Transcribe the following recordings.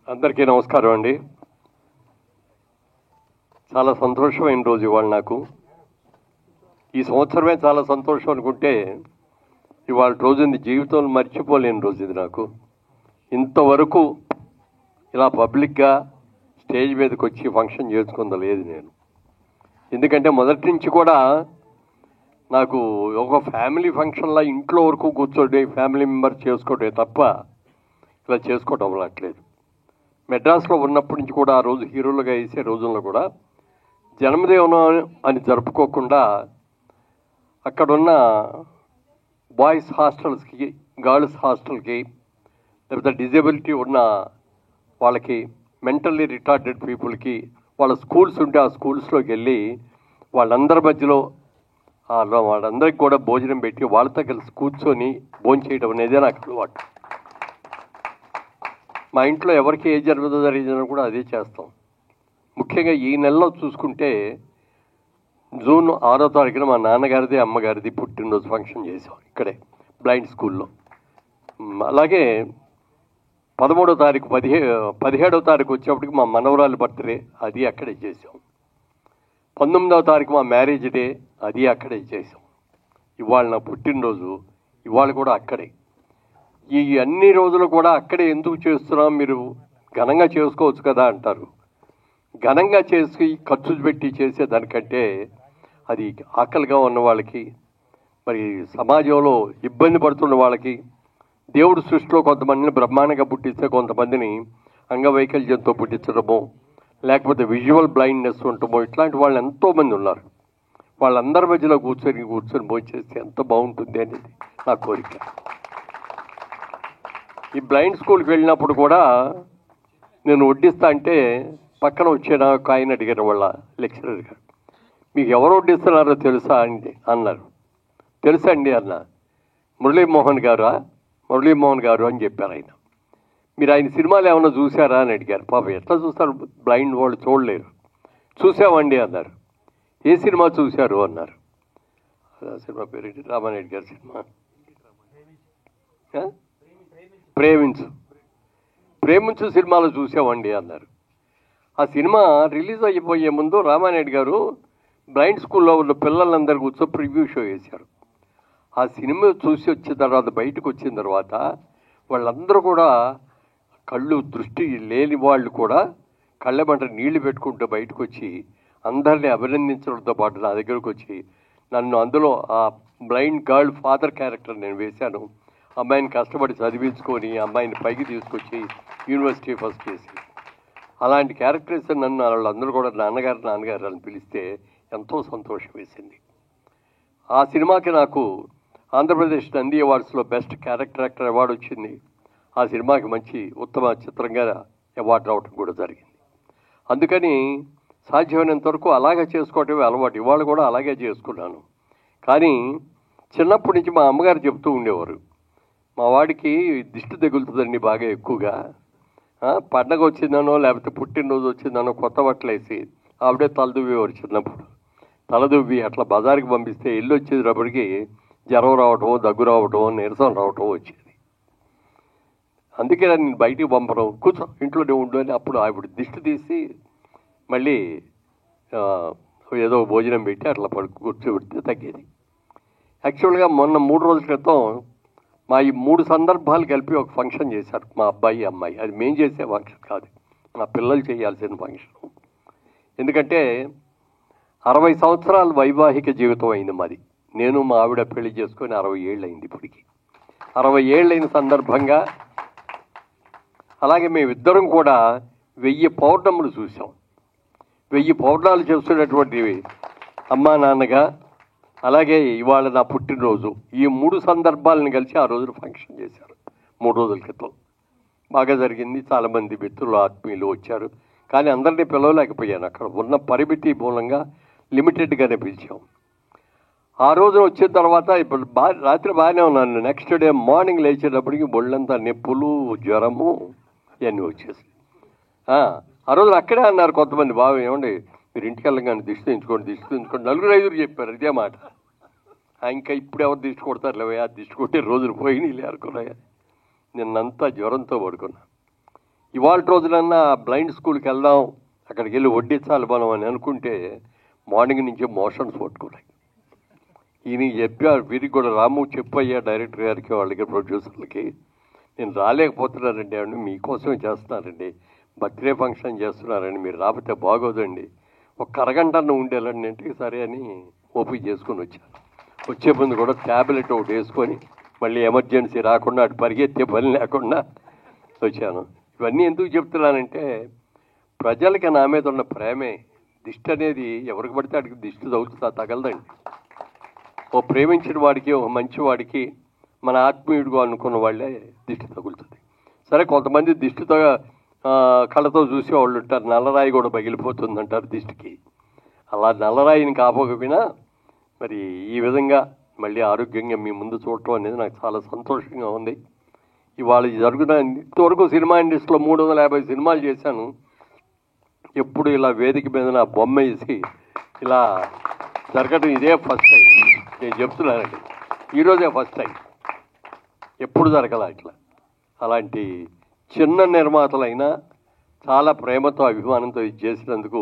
అందరికీ నమస్కారం అండి. చాలా సంతోషమైన రోజు ఇవాళ నాకు. ఈ సంవత్సరమే చాలా సంతోషం అనుకుంటే ఇవాళ రోజుని జీవితంలో మర్చిపోలేని రోజు ఇది నాకు. ఇంతవరకు ఇలా పబ్లిక్గా స్టేజ్ మీదకి వచ్చి ఫంక్షన్ చేసుకుందా లేదు నేను. ఎందుకంటే మొదటి నుంచి కూడా నాకు ఒక ఫ్యామిలీ ఫంక్షన్లా ఇంట్లో వరకు కూర్చోండి ఫ్యామిలీ మెంబర్స్ చేసుకోవటమే తప్ప ఇలా చేసుకోవటం అవ్వట్లేదు. మెడ్రాస్లో ఉన్నప్పటి నుంచి కూడా ఆ రోజు హీరోలుగా వేసే రోజుల్లో కూడా జన్మదినం అని జరుపుకోకుండా అక్కడున్న బాయ్స్ హాస్టల్స్కి, గర్ల్స్ హాస్టల్కి, లేకపోతే డిజబిలిటీ ఉన్న వాళ్ళకి, మెంటల్లీ రిటార్డెడ్ పీపుల్కి వాళ్ళ స్కూల్స్ ఉంటే ఆ స్కూల్స్లోకి వెళ్ళి వాళ్ళందరి మధ్యలో వాళ్ళందరికీ కూడా భోజనం పెట్టి వాళ్ళతో కలిసి కూర్చొని భోజనం చేయడం అనేదే నాకు అలవాటు. మా ఇంట్లో ఎవరికి ఏ జరిగిందో కూడా అదే చేస్తాం. ముఖ్యంగా ఈ నెలలో చూసుకుంటే జూన్ 6వ తారీఖున మా నాన్నగారిది అమ్మగారిది పుట్టినరోజు ఫంక్షన్ చేసాం ఇక్కడే బ్లైండ్ స్కూల్లో. అలాగే 13వ తారీఖు 17వ తారీఖు వచ్చేప్పటికి మా మనవరాలి బర్త్డే, అది అక్కడే చేసాం. 19వ తారీఖు మా మ్యారేజ్ డే, అది అక్కడే చేసాం. ఇవాళ నా పుట్టినరోజు, ఇవాళ కూడా అక్కడే. ఈ అన్ని రోజులు కూడా అక్కడే ఎందుకు చేస్తున్నాం, మీరు ఘనంగా చేసుకోవచ్చు కదా అంటారు. ఘనంగా చేసి ఖర్చు పెట్టి చేసేదానికంటే అది ఆకలిగా ఉన్న వాళ్ళకి, మరి సమాజంలో ఇబ్బంది పడుతున్న వాళ్ళకి, దేవుడు సృష్టిలో కొంతమందిని బ్రహ్మాండంగా పుట్టిస్తే కొంతమందిని అంగవైకల్యంతో పుట్టించడమో, లేకపోతే విజువల్ బ్లైండ్నెస్ ఉండటమో, ఇట్లాంటి వాళ్ళు ఎంతోమంది ఉన్నారు. వాళ్ళందరి మధ్యలో కూర్చొని భోజనం చేస్తే ఎంత బాగుంటుంది అనేది నా కోరిక. ఈ బ్లైండ్ స్కూల్కి వెళ్ళినప్పుడు కూడా నేను వడ్డిస్తా అంటే పక్కన వచ్చే నాకు ఆయన అడిగారు వాళ్ళ లెక్చరర్ గారు, మీకు ఎవరు వడ్డిస్తున్నారో తెలుసా అండి అన్నారు. తెలుసా అండి అన్న. మురళీమోహన్ గారు అని చెప్పారు ఆయన. మీరు ఆయన సినిమాలు ఏమన్నా చూసారా అని అడిగారు. పాపం ఎట్లా చూస్తారు, బ్లైండ్ వాళ్ళు చూడలేరు. చూసామండి అన్నారు. ఏ సినిమా చూశారు అన్నారు. సినిమా పేరు రామారెడ్డి గారి సినిమా ప్రేమించు సినిమాలో చూసామండి అన్నారు. ఆ సినిమా రిలీజ్ అయిపోయే ముందు రామారెడ్డి గారు బ్లైండ్ స్కూల్లో ఉన్న పిల్లలందరూ కూర్చో ప్రివ్యూ షో వేశారు. ఆ సినిమా చూసి వచ్చిన తర్వాత బయటకు వచ్చిన తర్వాత వాళ్ళందరూ కూడా దృష్టి లేని వాళ్ళు కూడా కళ్ళెమంట నీళ్లు పెట్టుకుంటూ బయటకు వచ్చి అందరినీ అభినందించడంతో పాటు నా దగ్గరకు వచ్చి నన్ను అందులో ఆ బ్లైండ్ గర్ల్ ఫాదర్ క్యారెక్టర్ నేను వేశాను. అమ్మాయిని కష్టపడి చదివించుకొని అమ్మాయిని పైకి తీసుకొచ్చి యూనివర్సిటీ ఫస్ట్ చేసి అలాంటి క్యారెక్టర్స్ నన్ను వాళ్ళందరూ కూడా నాన్నగారు అని పిలిస్తే ఎంతో సంతోషం వేసింది. ఆ సినిమాకి నాకు ఆంధ్రప్రదేశ్ నంది అవార్డ్స్లో బెస్ట్ క్యారెక్టర్ యాక్టర్ అవార్డు వచ్చింది. ఆ సినిమాకి మంచి ఉత్తమ చిత్రంగా అవార్డు రావడం కూడా జరిగింది. అందుకని సాధ్యమైనంత వరకు అలాగే చేసుకోవటమే అలవాటు. ఇవాళ కూడా అలాగే చేసుకున్నాను. కానీ చిన్నప్పటి నుంచి మా అమ్మగారు చెప్తూ ఉండేవారు, మా వాడికి దిష్టి తగులుతుందండి బాగా ఎక్కువగా. పండగ వచ్చిందనో లేకపోతే పుట్టినరోజు వచ్చిందనో కొత్త బట్టలు వేసి ఆవిడే తలదువ్వేవారు. చిన్నప్పుడు తలదువ్వి అట్లా బజార్కి పంపిస్తే ఇల్లు వచ్చేటప్పటికి జ్వరం రావటం, దగ్గు రావటం, నీరసం రావటం వచ్చేది. అందుకే నేను బయటికి పంపడం, కూర్చో ఇంట్లోనే ఉండు అని అప్పుడు ఆవిడ దిష్టి తీసి మళ్ళీ ఏదో భోజనం పెట్టి అట్లా కూర్చోబెడితే తగ్గేది. యాక్చువల్గా మొన్న 3 రోజుల క్రితం మా ఈ 3 సందర్భాలు కలిపి ఒక ఫంక్షన్ చేశారు మా అబ్బాయి అమ్మాయి. అది మేము చేసే ఫంక్షన్ కాదు, మా పిల్లలు చేయాల్సిన ఫంక్షన్. ఎందుకంటే 60 సంవత్సరాల వైవాహిక జీవితం అయింది మాది. నేను మా ఆవిడ పెళ్లి చేసుకొని 60 ఏళ్ళు అయింది. ఇప్పటికి 60 ఏళ్ళైన సందర్భంగా అలాగే మేమిద్దరం కూడా 1000 పౌర్ణములు చూసాం. 1000 పౌర్ణాలు చేస్తున్నటువంటి అమ్మా నాన్నగా, అలాగే ఇవాళ నా పుట్టినరోజు, ఈ 3 సందర్భాలను కలిసి ఆ రోజున ఫంక్షన్ చేశారు 3 రోజుల క్రితం. బాగా జరిగింది. చాలామంది మిత్రులు ఆత్మీయులు వచ్చారు. కానీ అందరినీ పిలవలేకపోయాను. అక్కడ ఉన్న పరిమితి మూలంగా లిమిటెడ్గానే పిలిచాం. ఆ రోజున వచ్చిన తర్వాత ఇప్పుడు రాత్రి బాగానే ఉన్నాను. నెక్స్ట్ డే మార్నింగ్ లేచేటప్పటికి ఒళ్ళంతా నొప్పులు, జ్వరము ఇవన్నీ వచ్చేసి ఆ రోజున అక్కడే అన్నారు కొంతమంది, బాగా ఏమండి మీరు ఇంటికి వెళ్ళగానే దిష్టి తెంచుకోండి 4-5 చెప్పారు ఇదే మాట. ఇంకా ఇప్పుడు ఎవరు దిష్టి కొడతారు లేవా, దిష్టి కొట్టే రోజులు పోయినాయి అనుకున్నాయా. నిన్నంతా జ్వరంతో పడుకున్నా. ఇవాళ రోజునన్నా బ్లైండ్ స్కూల్కి వెళ్దాం, అక్కడికి వెళ్ళి వడ్డించాలి మనం అని అనుకుంటే మార్నింగ్ నుంచి మోషన్స్ పట్టుకున్నాయి. ఈయన చెప్పారు, వీరికి కూడా రాము చెప్పయ్యా డైరెక్టర్ గారికి, వాళ్ళకి, ప్రొడ్యూసర్లకి, నేను రాలేకపోతున్నానండి అండి, మీకోసమే చేస్తున్నారండి, బర్త్డే ఫంక్షన్ చేస్తున్నారండి, మీరు రాకపోతే బాగోదండి, ఒక అరగంట ఉండేలండి అంటే సరే అని ఓపిక చేసుకొని వచ్చాను. వచ్చే ముందు కూడా ట్యాబ్లెట్ ఒకటి వేసుకొని మళ్ళీ ఎమర్జెన్సీ రాకుండా అటు పరిగెత్తే పని లేకుండా వచ్చాను. ఇవన్నీ ఎందుకు చెప్తున్నానంటే ప్రజలకి నా మీద ఉన్న ప్రేమే. దిష్టి అనేది ఎవరికి పడితే అడిగి దిష్టి తగలదండి. ఓ ప్రేమించిన వాడికి, ఓ మంచి వాడికి, మన ఆత్మీయుడిగా అనుకున్న వాళ్ళే దిష్టి తగులుతుంది. సరే, కొంతమంది దిష్టితో కళ్ళతో చూసేవాళ్ళు ఉంటారు, నల్లరాయి కూడా పగిలిపోతుంది అంటారు దిష్టికి. అలా నల్లరాయిని కాపోకపోయినా మరి ఈ విధంగా మళ్ళీ ఆరోగ్యంగా మీ ముందు చూడటం అనేది నాకు చాలా సంతోషంగా ఉంది. ఇవాళ జరుగుతున్న ఇంతవరకు సినిమా ఇండస్ట్రీలో 350 సినిమాలు చేశాను. ఎప్పుడు ఇలా వేదిక మీద నా బొమ్మ వేసి ఇలా జరగడం ఇదే ఫస్ట్ టైం. నేను చెప్తున్నానండి, ఈరోజే ఫస్ట్ టైం, ఎప్పుడు జరగల ఇట్లా. అలాంటి చిన్న నిర్మాతలైనా చాలా ప్రేమతో, అభిమానంతో ఇది చేసినందుకు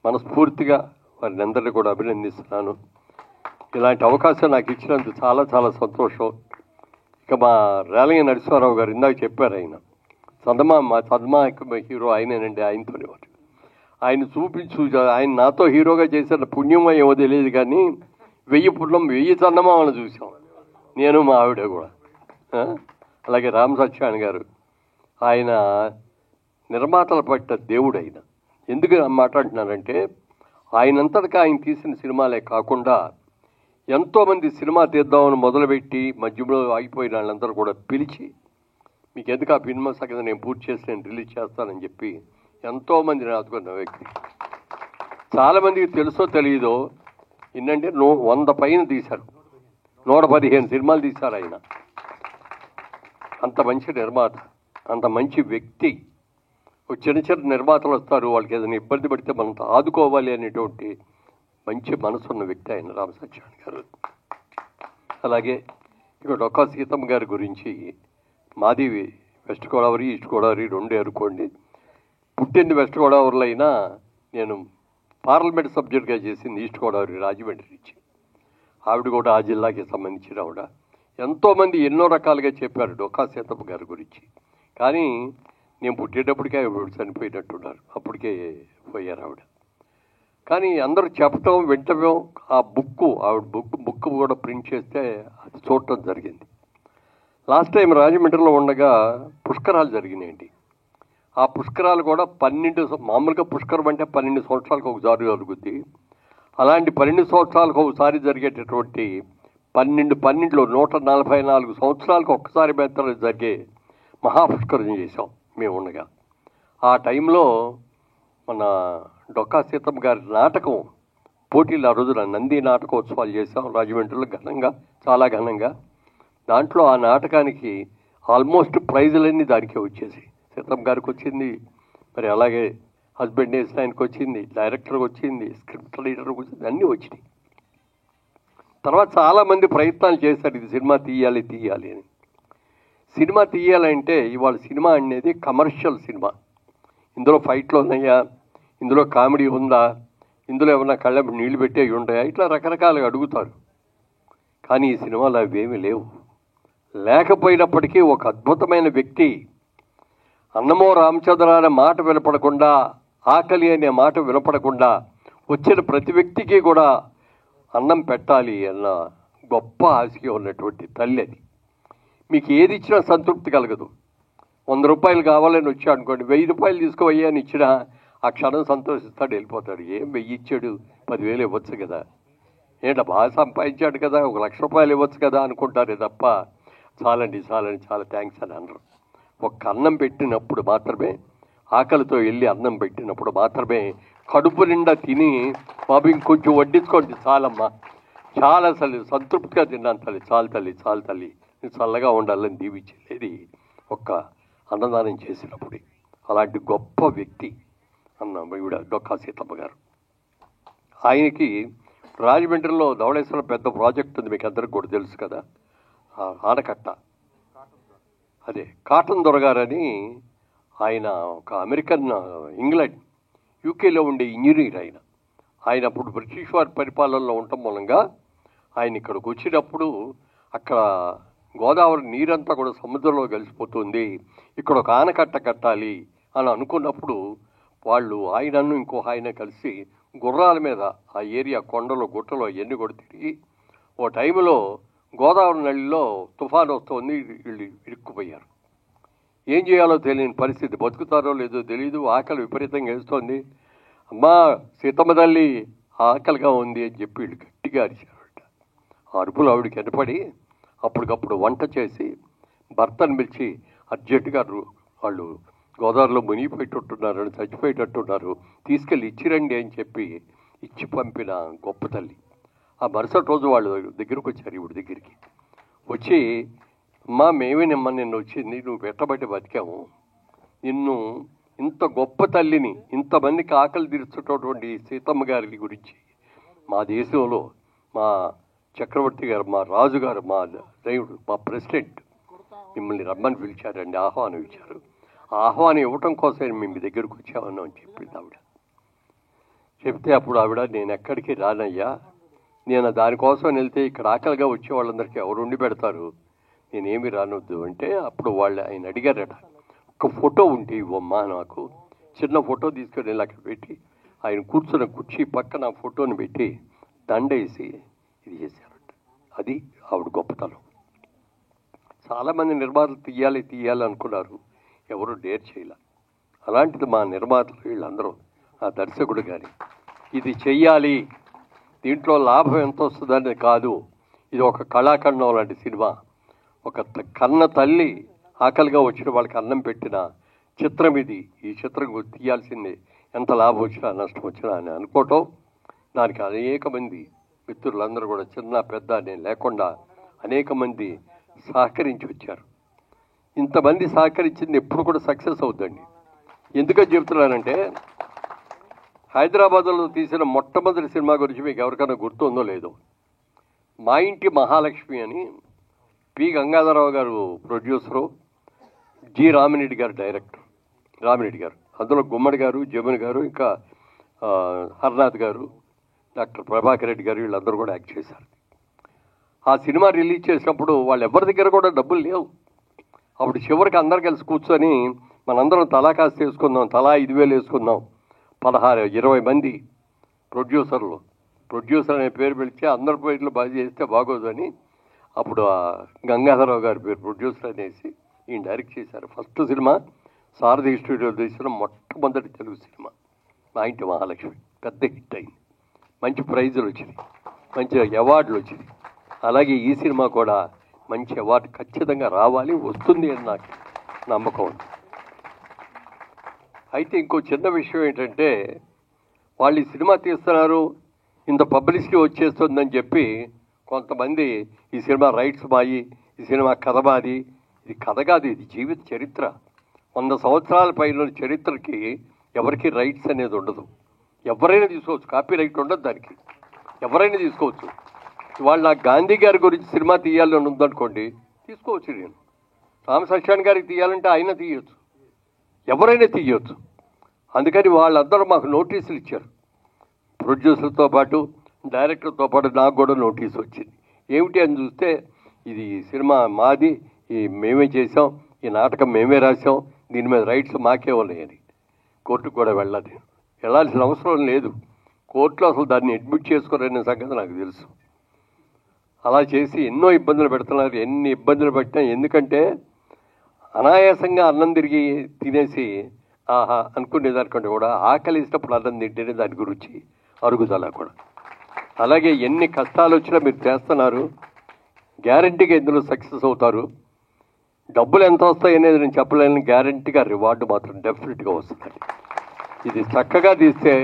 మనస్ఫూర్తిగా వారిని అందరినీ కూడా అభినందిస్తున్నాను. ఇలాంటి అవకాశం నాకు ఇచ్చినందుకు చాలా చాలా సంతోషం. ఇక మా రేలంగి నరసింహారావు గారు ఇందాక చెప్పారు, ఆయన మా చందమా హీరో ఆయనేనండి, ఆయనతోనే ఆయన చూపించు, ఆయన నాతో హీరోగా చేసిన పుణ్యం ఏమో తెలియదు కానీ 1000 చందమామలు చూసాం నేను, మా ఆవిడ కూడా. అలాగే రామ్ సత్యాన్ గారు, ఆయన నిర్మాతల పట్ల దేవుడు. ఆయన ఎందుకు మాట్లాడుతున్నానంటే ఆయనంతటిగా ఆయన తీసిన సినిమాలే కాకుండా ఎంతోమంది సినిమా తీద్దామని మొదలుపెట్టి మధ్యలో ఆగిపోయిన వాళ్ళందరూ కూడా పిలిచి, మీకు ఎందుకు ఆ సినిమా సగం నేను పూర్తి చేసి నేను రిలీజ్ చేస్తానని చెప్పి ఎంతోమందిని ఆదుకున్న వ్యక్తి. చాలామందికి తెలుసో తెలియదో, ఏంటంటే 100 పైన తీశారు, 115 సినిమాలు తీశారు ఆయన. అంత మంచి నిర్మాత, అంత మంచి వ్యక్తి. చిన్న చిన్న నిర్మాతలు వస్తారు, వాళ్ళకి ఏదైనా ఇబ్బంది పడితే మనం ఆదుకోవాలి అనేటువంటి మంచి మనసున్న వ్యక్తి ఆయన రామ్ సత్యాన్ గారు. అలాగే ఇక డొక్కా సీతమ్మ గారి గురించి, మాది వెస్ట్ గోదావరి, ఈస్ట్ గోదావరి రెండే అనుకోండి. పుట్టింది వెస్ట్ గోదావరిలో అయినా నేను పార్లమెంట్ సబ్జెక్ట్గా చేసింది ఈస్ట్ గోదావరి, రాజమండ్రి నుంచి. ఆవిడ కూడా ఆ జిల్లాకి సంబంధించిన ఆవిడ. ఎంతోమంది ఎన్నో రకాలుగా చెప్పారు డొక్కా సీతమ్మ గారి గురించి. కానీ నేను పుట్టేటప్పటికే ఆవిడ చనిపోయినట్టున్నారు, అప్పటికే పోయారు ఆవిడ. కానీ అందరూ చెప్పటం వింటం, ఆ ఆవిడ బుక్ కూడా ప్రింట్ చేస్తే అది చూడటం జరిగింది. లాస్ట్ టైం రాజమండ్రిలో ఉండగా పుష్కరాలు జరిగినాయండి. ఆ పుష్కరాలు కూడా 12, మామూలుగా పుష్కరం అంటే 12 సంవత్సరాలకు ఒకసారి జరుగుద్ది. అలాంటి 12 సంవత్సరాలకు ఒకసారి జరిగేటటువంటి 12లో 144 సంవత్సరాలకు ఒక్కసారి మాత్రం జరిగే మహాపుష్కరం చేశాం మేము ఉండగా. ఆ టైంలో మన డొక్కా సీతమ్మ గారి నాటకం పోటీలు, ఆ రోజున నంది నాటకోత్సవాలు చేశాం రాజమండ్రిలో ఘనంగా, చాలా ఘనంగా. దాంట్లో ఆ నాటకానికి ఆల్మోస్ట్ ప్రైజులన్నీ దానికే వచ్చేసి, సీతమ్మ గారికి వచ్చింది, మరి అలాగే హస్బెండ్ వేసిన ఆయనకు వచ్చింది, డైరెక్టర్కి వచ్చింది, స్క్రిప్ట్ రైటర్కి వచ్చింది, అన్నీ వచ్చినాయి. తర్వాత చాలామంది ప్రయత్నాలు చేశారు ఇది సినిమా తీయాలి అని. సినిమా తీయాలంటే ఇవాళ సినిమా అనేది కమర్షియల్ సినిమా. ఇందులో ఫైట్లు ఉన్నాయా, ఇందులో కామెడీ ఉందా, ఇందులో ఏమన్నా కళ్ళ నీళ్లు పెట్టేవి ఉంటాయా, ఇట్లా రకరకాలుగా అడుగుతారు. కానీ ఈ సినిమాలో అవేమీ లేవు. లేకపోయినప్పటికీ ఒక అద్భుతమైన వ్యక్తి, అన్నమో రామచంద్ర అనే మాట వినపడకుండా, ఆకలి అనే మాట వినపడకుండా వచ్చిన ప్రతి వ్యక్తికి కూడా అన్నం పెట్టాలి అన్న గొప్ప ఆశగా ఉన్నటువంటి తల్లి అది. మీకు ఏది ఇచ్చినా సంతృప్తి కలగదు. 100 రూపాయలు కావాలని వచ్చా అనుకోండి, 1000 రూపాయలు తీసుకోవయ్యా అని ఇచ్చినా ఆ క్షణం సంతోషిస్తాడు, వెళ్ళిపోతాడు. ఏం 1000 ఇచ్చాడు, 10,000 ఇవ్వచ్చు కదా, ఏంటో బాగా సంపాదించాడు కదా, 1,00,000 రూపాయలు ఇవ్వచ్చు కదా అనుకుంటారే తప్ప చాలండి చాలా థ్యాంక్స్ అని అనరు. ఒక్క అన్నం పెట్టినప్పుడు మాత్రమే, ఆకలితో వెళ్ళి అన్నం పెట్టినప్పుడు మాత్రమే కడుపు నిండా తిని, బాబు ఇంకొంచెం వడ్డించుకోండి చాలమ్మా, చాలా సంతృప్తిగా తిన్నాను తల్లి, చాలు తల్లి చల్లగా ఉండాలని దీవించేది ఒక్క అన్నదానం చేసినప్పుడు. అలాంటి గొప్ప వ్యక్తి అన్న ఈవిడ డొక్కా సీతమ్మ గారు. ఆయనకి రాజమండ్రిలో ధవళేశ్వరం పెద్ద ప్రాజెక్ట్ ఉంది, మీకు అందరికి కూడా తెలుసు కదా, ఆనకట్ట. అదే కాటన్ దొరగారని ఆయన ఒక అమెరికన్, ఇంగ్లాండ్, యూకేలో ఉండే ఇంజనీర్. ఆయన అప్పుడు బ్రిటిష్ వారి పరిపాలనలో ఉండటం మూలంగా ఆయన ఇక్కడికి వచ్చినప్పుడు అక్కడ గోదావరి నీరంతా కూడా సముద్రంలో కలిసిపోతుంది, ఇక్కడ ఒక ఆనకట్ట కట్టాలి అని అనుకున్నప్పుడు వాళ్ళు ఆయనను ఇంకో ఆయన కలిసి గుర్రాల మీద ఆ ఏరియా కొండలు గుట్టలు అవన్నీ కూడా తిరిగి ఓ టైంలో గోదావరి నదిలో తుఫాను వస్తుంది, వీళ్ళు ఇరుక్కుపోయారు. ఏం చేయాలో తెలియని పరిస్థితి, బతుకుతారో లేదో తెలియదు, ఆకలి విపరీతంగా వేస్తోంది. అమ్మా సీతమ్మ తల్లి ఆకలిగా ఉంది అని చెప్పి వీళ్ళు గట్టిగా అరిచారట. ఆ అరుపులు ఆవిడికి ఎనపడి అప్పటికప్పుడు వంట చేసి భర్తను పిలిచి అర్జెంటుగా వాళ్ళు గోదావరిలో మునిగిపోయేటట్టున్నారు, చచ్చిపోయేటట్టున్నారు, తీసుకెళ్ళి ఇచ్చిరండి అని చెప్పి ఇచ్చి పంపిన గొప్ప తల్లి. ఆ మరుసటి రోజు వాళ్ళు దగ్గరకు వచ్చారు, ఇవిడి దగ్గరికి వచ్చి, అమ్మా మేమేనమ్మా నిన్ను వచ్చింది, నువ్వు పెట్టబట్టి బతికాము, నిన్ను ఇంత గొప్ప తల్లిని, ఇంతమందికి ఆకలి తీర్చున్నటువంటి సీతమ్మ గారి గురించి మా దేశంలో మా చక్రవర్తి గారు, మా రాజుగారు, మా దేవుడు, మా ప్రెసిడెంట్ మిమ్మల్ని రమ్మని పిలిచారండి, ఆహ్వానం ఇచ్చారు. ఆహ్వానం ఇవ్వటం కోసం మేము మీ దగ్గరకు వచ్చామని అని చెప్పింది ఆవిడ. చెప్తే అప్పుడు ఆవిడ, నేను ఎక్కడికి రానయ్యా, నేను దానికోసం వెళ్తే ఇక్కడ ఆకలిగా వచ్చే వాళ్ళందరికీ ఎవరు ఉండి పెడతారు, నేనేమి రానొద్దు అంటే అప్పుడు వాళ్ళు ఆయన అడిగారట, ఒక ఫోటో ఉంటే ఇవ్వమ్మా నాకు. చిన్న ఫోటో తీసుకొని వెళ్ళి అక్కడ పెట్టి ఆయన కూర్చున్న కుర్చీ పక్కన ఫోటోని పెట్టి దండేసి ఇది చేశారట. అది ఆవిడ గొప్పతనం. చాలామంది నిర్మాతలు తీయాలి అనుకున్నారు, ఎవరు డేర్ చేయాల. అలాంటిది మా నిర్మాతలు వీళ్ళందరూ, ఆ దర్శకుడు కానీ ఇది చెయ్యాలి, దీంట్లో లాభం ఎంత వస్తుందని కాదు, ఇది ఒక కళాఖండం లాంటి సినిమా, ఒక కన్న తల్లి ఆకలిగా వచ్చిన వాళ్ళకి అన్నం పెట్టిన చిత్రం ఇది. ఈ చిత్రం తీయాల్సిందే, ఎంత లాభం వచ్చినా నష్టం వచ్చినా అని అనుకోవటం. దానికి అనేక మంది మిత్రులందరూ కూడా చిన్న పెద్ద అని లేకుండా అనేక మంది సహకరించి వచ్చారు. ఇంతమంది సహకరించింది ఎప్పుడు కూడా సక్సెస్ అవుతుందండి. ఎందుకని చెప్తున్నానంటే, హైదరాబాద్లో తీసిన మొట్టమొదటి సినిమా గురించి మీకు ఎవరికైనా గుర్తుందో లేదో, మా ఇంటి మహాలక్ష్మి అని పి గంగాధరరావు గారు ప్రొడ్యూసరు, జి రామిరెడ్డి గారు డైరెక్టర్. రామిరెడ్డి గారు, అందులో గుమ్మడి గారు, జమున్ గారు, ఇంకా హర్నాథ్ గారు, డాక్టర్ ప్రభాకర్ రెడ్డి గారు, వీళ్ళందరూ కూడా యాక్ట్ చేశారు. ఆ సినిమా రిలీజ్ చేసినప్పుడు వాళ్ళు ఎవరి దగ్గర కూడా డబ్బులు లేవు. అప్పుడు చివరికి అందరు కలిసి కూర్చొని మనందరం తలా కాస్త వేసుకుందాం, తలా 5,000 వేసుకుందాం, 16-20 మంది ప్రొడ్యూసర్లు, ప్రొడ్యూసర్ అనే పేరు పిలిచి అందరి పేర్లు బాగా చేస్తే బాగోదని అప్పుడు ఆ గంగాధరరావు గారి పేరు ప్రొడ్యూసర్ అనేసి ఈయన డైరెక్ట్ చేశారు. ఫస్ట్ సినిమా సారథి స్టూడియో తీసిన మొట్టమొదటి తెలుగు సినిమా మా ఇంటి మహాలక్ష్మి. పెద్ద హిట్ అయింది, మంచి ప్రైజులు వచ్చినాయి, మంచి అవార్డులు వచ్చినాయి. అలాగే ఈ సినిమా కూడా మంచి అవార్డు ఖచ్చితంగా రావాలి, వస్తుంది అని నాకు నమ్మకం ఉంది. అయితే ఇంకో చిన్న విషయం ఏంటంటే, వాళ్ళు ఈ సినిమా తీస్తున్నారు, ఇంత పబ్లిసిటీ వచ్చేస్తుందని చెప్పి కొంతమంది ఈ సినిమా రైట్స్ మాయి, ఈ సినిమా కథ మాది. ఇది కథ కాదు, ఇది జీవిత చరిత్ర. 100 సంవత్సరాల పైన చరిత్రకి ఎవరికి రైట్స్ అనేది ఉండదు. ఎవరైనా తీసుకోవచ్చు, కాపీ రైట్ ఉండదు దానికి, ఎవరైనా తీసుకోవచ్చు. ఇవాళ నాకు గాంధీ గారి గురించి సినిమా తీయాలని ఉందనుకోండి, తీసుకోవచ్చు. నేను రామసత్యాన్ గారికి తీయాలంటే ఆయన తీయొచ్చు, ఎవరైనా తీయొచ్చు. అందుకని వాళ్ళందరూ మాకు నోటీసులు ఇచ్చారు, ప్రొడ్యూసర్తో పాటు డైరెక్టర్తో పాటు నాకు కూడా నోటీస్ వచ్చింది. ఏమిటి అని చూస్తే, ఇది సినిమా మాది, ఈ మేమే చేసాం, ఈ నాటకం మేమే రాసాం, దీని మీద రైట్స్ మాకే ఉన్నాయని. కోర్టుకు కూడా వెళ్ళాల్సిన అవసరం లేదు. కోర్టులో అసలు దాన్ని అడ్మిట్ చేసుకోరనే సంగతి నాకు తెలుసు. అలా చేసి ఎన్నో ఇబ్బందులు పెడుతున్నారు. ఎన్ని ఇబ్బందులు పెట్టినా, ఎందుకంటే అనాయాసంగా అన్నం తిరిగి తినేసి ఆహా అనుకునేదానికంటే కూడా ఆకలి ఇష్టప్పుడు అన్నం తింటేనే దాని గురించి అరుగుదల కూడా. అలాగే ఎన్ని కష్టాలు వచ్చినా మీరు చేస్తున్నారు, గ్యారంటీగా ఇందులో సక్సెస్ అవుతారు. డబ్బులు ఎంత వస్తాయి అనేది నేను చెప్పలేని, గ్యారంటీగా రివార్డు మాత్రం డెఫినెట్గా వస్తుందండి. ఇది చక్కగా తీస్తే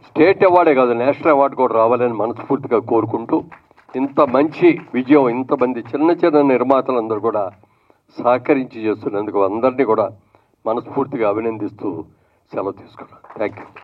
స్టేట్ అవార్డే కాదు, నేషనల్ అవార్డు కూడా రావాలని మనస్ఫూర్తిగా కోరుకుంటూ, ఇంత మంచి విజయం ఇంతమంది చిన్న చిన్న నిర్మాతలందరూ కూడా సహకరించి చేస్తున్నందుకు అందరినీ కూడా మనస్ఫూర్తిగా అభినందిస్తూ సెలవు తీసుకున్నాను. Thank you.